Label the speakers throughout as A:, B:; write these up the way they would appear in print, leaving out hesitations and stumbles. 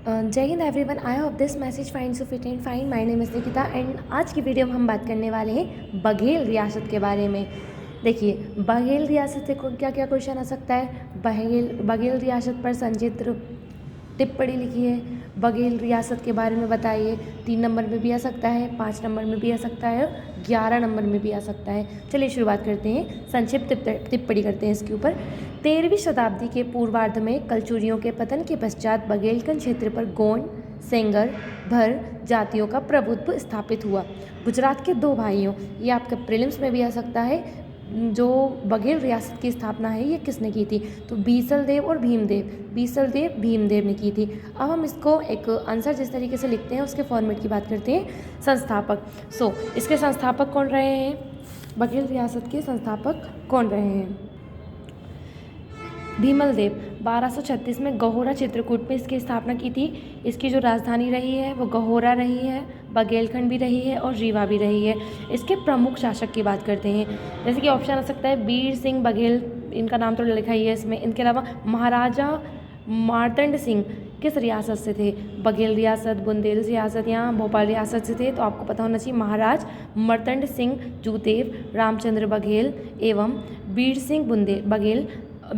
A: जय Hind everyone. I hope this message finds you fit and fine. My name is Nikita and आज की video में हम बात करने वाले हैं बघेल रियासत के बारे में। देखिए, बघेल रियासत से क्या क्या क्वेश्चन आ सकता है। बघेल रियासत पर संचित्र टिप्पणी लिखी है। बघेल रियासत के बारे में बताइए। 3 नंबर में भी आ सकता है, 5 नंबर में भी आ सकता है, 11 नंबर में भी आ सकता है। चलिए शुरुआत करते हैं, संक्षिप्त टिप्पणी करते हैं इसके ऊपर। 13वीं शताब्दी के पूर्वार्ध में कलचुरियों के पतन के पश्चात बघेलखंड क्षेत्र पर गोंड, सेंगर, भर जातियों का प्रभुत्व स्थापित हुआ। गुजरात के 2 भाइयों, ये आपके प्रीलिम्स में भी आ सकता है, जो बघेल रियासत की स्थापना है ये किसने की थी, तो बीसल देव और भीमदेव ने की थी। अब हम इसको एक आंसर जिस तरीके से लिखते हैं उसके फॉर्मेट की बात करते हैं। संस्थापक, इसके संस्थापक कौन रहे हैं, बघेल रियासत के संस्थापक कौन रहे हैं। भीमल देव 1236 में गहोरा चित्रकूट में इसकी स्थापना की थी। इसकी जो राजधानी रही है वो गहोरा रही है, बघेलखंड भी रही है और रीवा भी रही है। इसके प्रमुख शासक की बात करते हैं, जैसे कि ऑप्शन आ सकता है बीर सिंह बघेल, इनका नाम तो लिखा ही है इसमें। इनके अलावा महाराजा मार्तंड सिंह किस रियासत से थे, बघेल रियासत, बुंदेल रियासत या भोपाल रियासत से थे, तो आपको पता होना चाहिए महाराज मर्तंड सिंह जूदेव रामचंद्र बघेल एवं बीर सिंह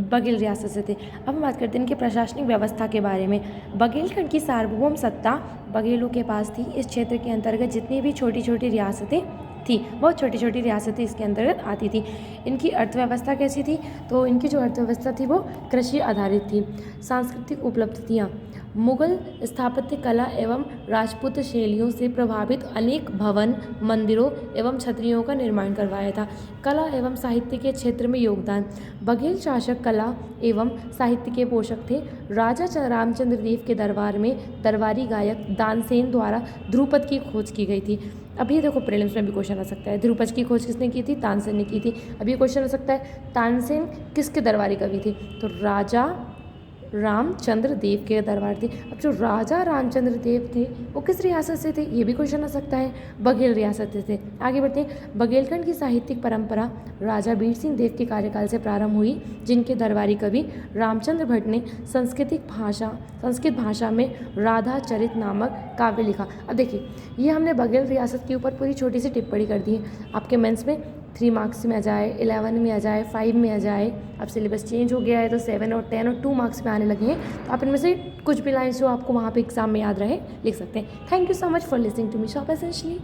A: बघेल रियासत से थे। अब हम बात करते हैं इनकी प्रशासनिक व्यवस्था के बारे में। बघेलखंड की सार्वभौम सत्ता बघेलों के पास थी। इस क्षेत्र के अंतर्गत जितनी भी छोटी छोटी रियासतें थी, बहुत छोटी छोटी रियासतें इसके अंतर्गत आती थी। इनकी अर्थव्यवस्था कैसी थी, तो इनकी जो अर्थव्यवस्था थी वो कृषि आधारित थी। सांस्कृतिक उपलब्धियाँ, मुगल स्थापत्य कला एवं राजपूत शैलियों से प्रभावित अनेक भवन, मंदिरों एवं छतरियों का निर्माण करवाया था। कला एवं साहित्य के क्षेत्र में योगदान, बघेल शासक कला एवं साहित्य के पोषक थे। राजा रामचंद्र देव के दरबार में दरबारी गायक दानसेन द्वारा ध्रुपद की खोज की गई थी। अब ये देखो, प्रीलिम्स में भी क्वेश्चन आ सकता है, ध्रुपद की खोज किसने की थी, तानसेन ने की थी। अब ये क्वेश्चन आ सकता है, तानसेन किसके दरबारी कवि थे, तो राजा रामचंद्र देव के दरबार थे। अब जो राजा रामचंद्र देव थे वो किस रियासत से थे, ये भी क्वेश्चन आ सकता है, बघेल रियासत से थे। आगे बढ़ते हैं, बघेलखंड की साहित्यिक परंपरा राजा बीर सिंह देव के कार्यकाल से प्रारंभ हुई, जिनके दरबारी कवि रामचंद्र भट्ट ने संस्कृत भाषा में राधा चरित नामक काव्य लिखा। अब देखिए, ये हमने बघेल रियासत के ऊपर पूरी छोटी सी टिप्पणी कर दी है। आपके मेंस में 3 मार्क्स में आ जाए, 11 में आ जाए, 5 में आ जाए। अब सिलेबस चेंज हो गया है तो 7 और 10 और 2 मार्क्स में आने लगे हैं, तो आप इनमें से कुछ भी लाइन्स जो आपको वहाँ पे एग्जाम में याद रहे लिख सकते हैं। Thank you so much for listening to me shop essentially.